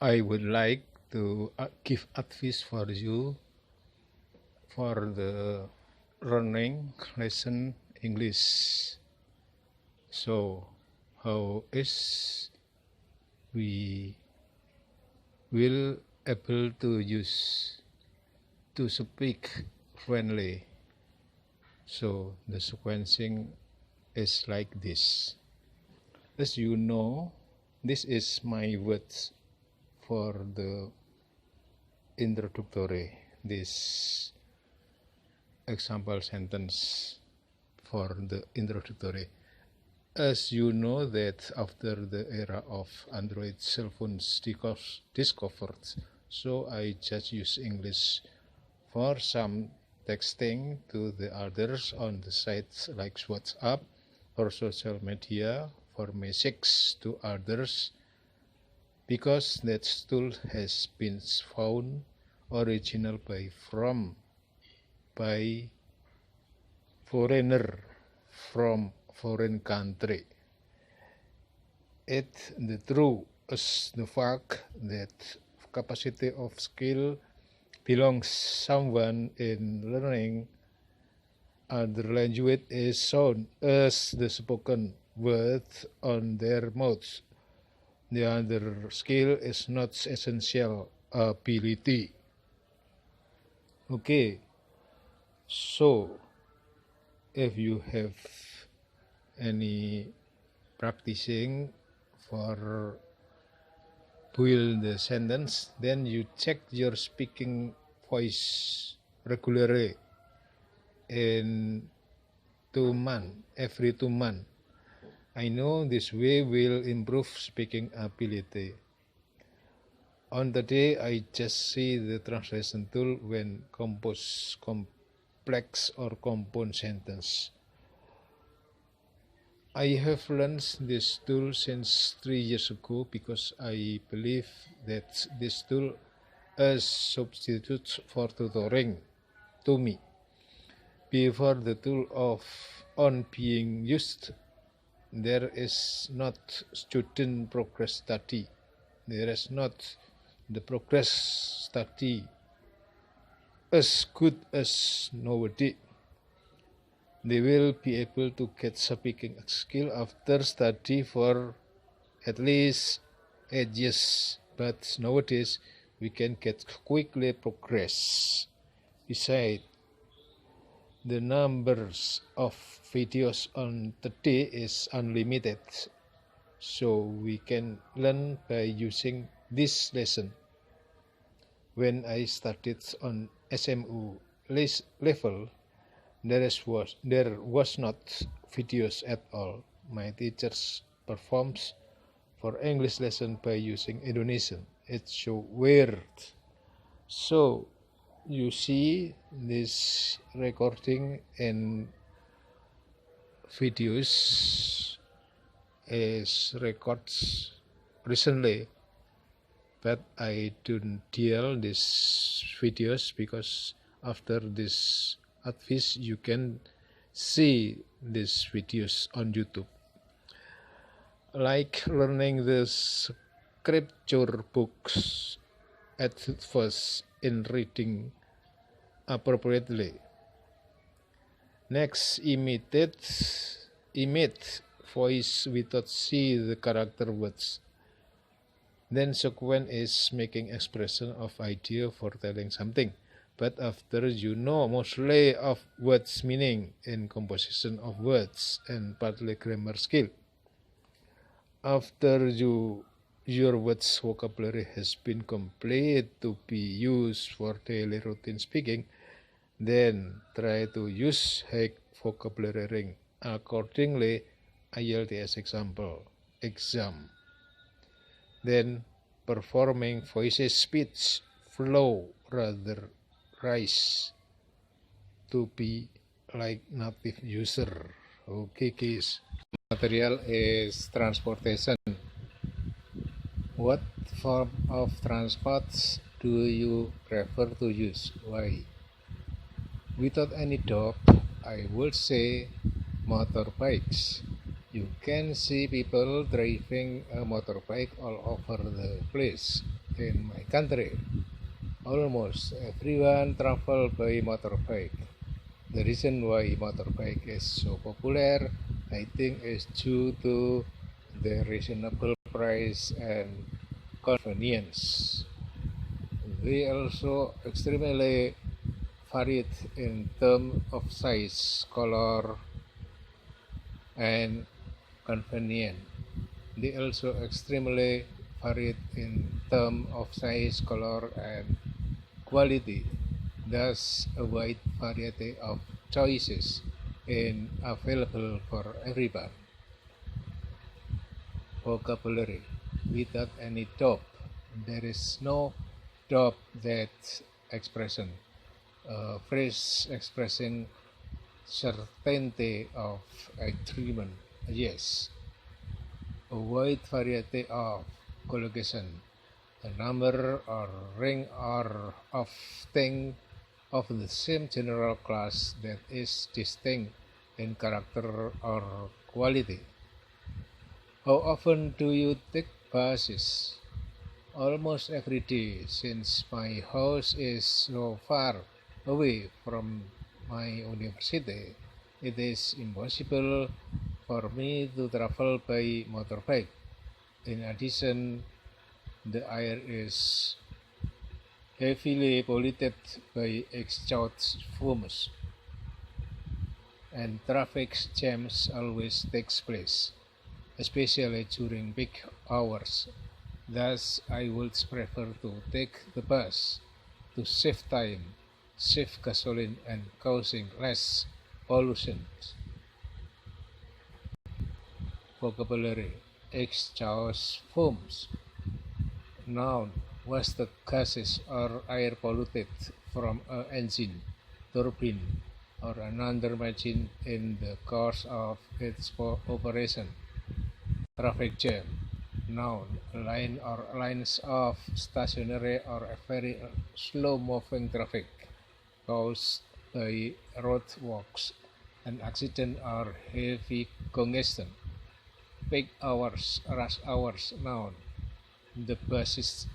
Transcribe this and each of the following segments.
I would like to give advice for you for the learning lesson English. So, how is we will able to use to speak fluently? So the sequencing is like this. As you know, this is my words for the introductory, this example sentence for the introductory. As you know that after the era of Android cell phones discovered, so I just use English for some texting to the others on the sites like WhatsApp or social media for messages to others because that tool has been found original by foreigner from foreign country. It the true is the fact that capacity of skill belongs someone in learning other language is shown as the spoken word on their mouth. The other skill is not essential ability. Okay, so if you have any practicing for build the sentence, then you check your speaking voice regularly in 2 months, every 2 months. I know this way will improve speaking ability. On the day I just see the translation tool when compose complex or compound sentence. I have learned this tool since 3 years ago because I believe that this tool is substitute for tutoring to me. Before the tool of on being used, there is not student progress study. There is not the progress study as good as nowadays. They will be able to get speaking skill after study for at least 8 years. But nowadays, we can get quickly progress. Besides, the numbers of videos on the day is unlimited. So we can learn by using this lesson. When I started on SMU level, there was not videos at all. My teachers performs for English lesson by using Indonesian. It's so weird. So you see this recording and videos is records recently, but I don't deal these videos because after this advice you can see these videos on YouTube. Like learning the scripture books at first in reading appropriately. Next, imit voice without see the character words. Then sequence is making expression of idea for telling something. But after you know mostly of words meaning and composition of words and partly grammar skill. After your words vocabulary has been complete to be used for daily routine speaking, then try to use high vocabulary ring. Accordingly, IELTS exam. Then performing voices speech flow rather rise to be like native user. Okay, guys. Material is transportation. What form of transports do you prefer to use? Why? Without any doubt, I would say motorbikes. You can see people driving a motorbike all over the place. in my country. Almost everyone travel by motorbike. The reason why motorbike is so popular, I think, is due to the reasonable price and convenience. They also extremely varied in terms of size, color, and convenience. They also extremely varied in terms of size, color, and quality. Thus, a wide variety of choices in available for everyone. Vocabulary without any doubt. There is no doubt that expression, a phrase expressing certainty of agreement. Yes, a wide variety of collocation, a number or ring or of things of the same general class that is distinct in character or quality. How often do you take buses? Almost every day, since my house is so far away from my university. It is impossible for me to travel by motorbike. In addition, the air is heavily polluted by exhaust fumes, and traffic jams always takes place, especially during peak hours. Thus, I would prefer to take the bus to save time, save gasoline, and causing less pollution. Vocabulary: exhaust fumes. Noun: was the gases or air polluted from an engine, turbine, or another machine in the course of its operation. Traffic jam. Noun: a line or lines of stationary or very slow-moving traffic caused by roadworks, an accident, or heavy congestion. Peak hours, rush hours. Noun: the busiest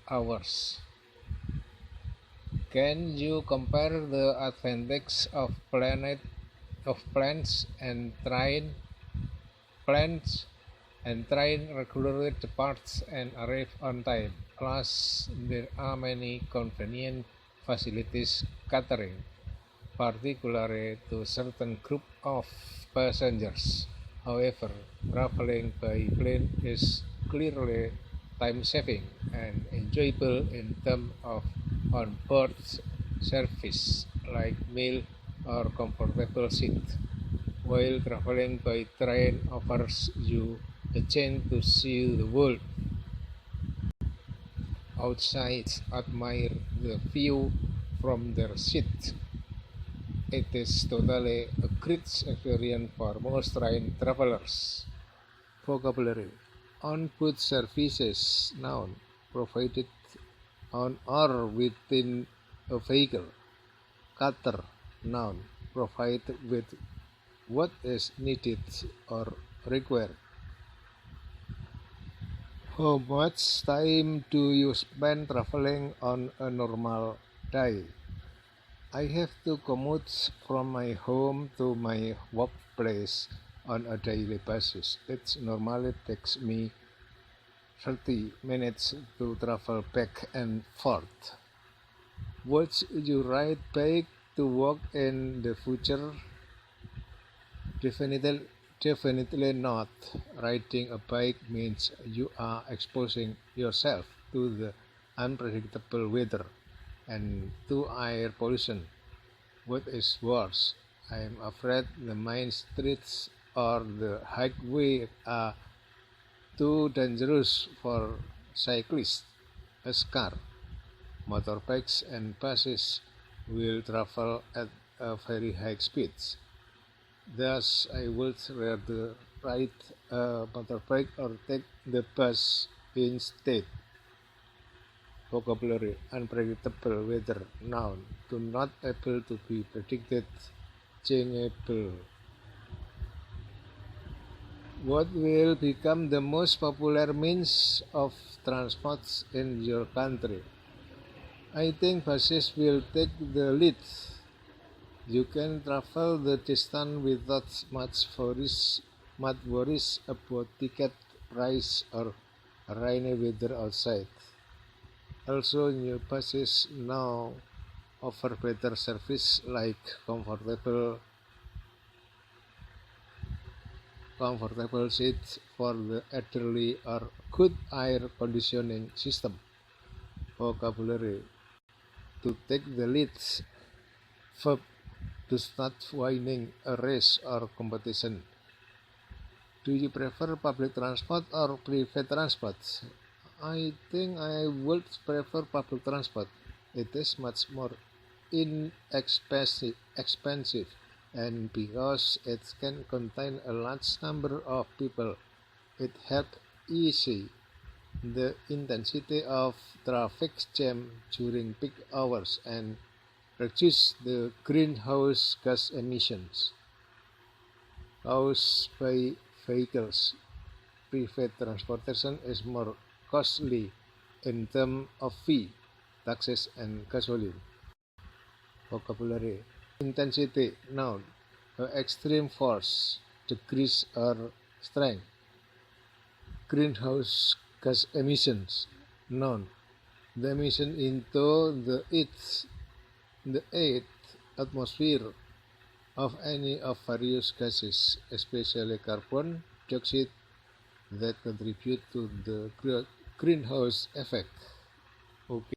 hours. Can you compare the advantages of planes and planes and train regularly departs and arrive on time? Plus, there are many convenient facilities catering, particularly to certain group of passengers. However, traveling by plane is clearly time-saving and enjoyable in terms of on-board service like meal or comfortable seat, while traveling by train offers you the chance to see the world outside, admire the view from their seat. It is totally a great experience for most train travelers. Vocabulary: on-board services. Noun: provided on or within a vehicle. Cater. Noun: provide with what is needed or required. How much time do you spend traveling on a normal day? I have to commute from my home to my workplace on a daily basis. It normally takes me 30 minutes to travel back and forth. Would you ride bike to work in the future? Definitely not. Riding a bike means you are exposing yourself to the unpredictable weather and to air pollution. What is worse, I am afraid the main streets or the highway are too dangerous for cyclists. As car, motorbikes, and buses will travel at a very high speeds. Thus, I would rather ride a motorbike or take the bus instead. Vocabulary: unpredictable weather. Noun: to not able to be predicted, changeable. What will become the most popular means of transport in your country? I think buses will take the lead. You can travel the distance without much worries about ticket price or rainy weather outside. Also, new buses now offer better service like comfortable seats for the elderly or good air conditioning system. Vocabulary: to take the lead. Verb: to start winning a race or competition. Do you prefer public transport or private transport? I think I would prefer public transport. It is much more expensive, and because it can contain a large number of people, it helps ease the intensity of traffic jam during peak hours and reduce the greenhouse gas emissions caused by vehicles. Private transportation is more costly in terms of fee, taxes, and gasoline. Vocabulary: intensity, noun, extreme force, degrees or strength. Greenhouse gas emissions, noun, the emission into the eighth atmosphere of any of various gases, especially carbon dioxide, that contribute to the greenhouse effect. Okay.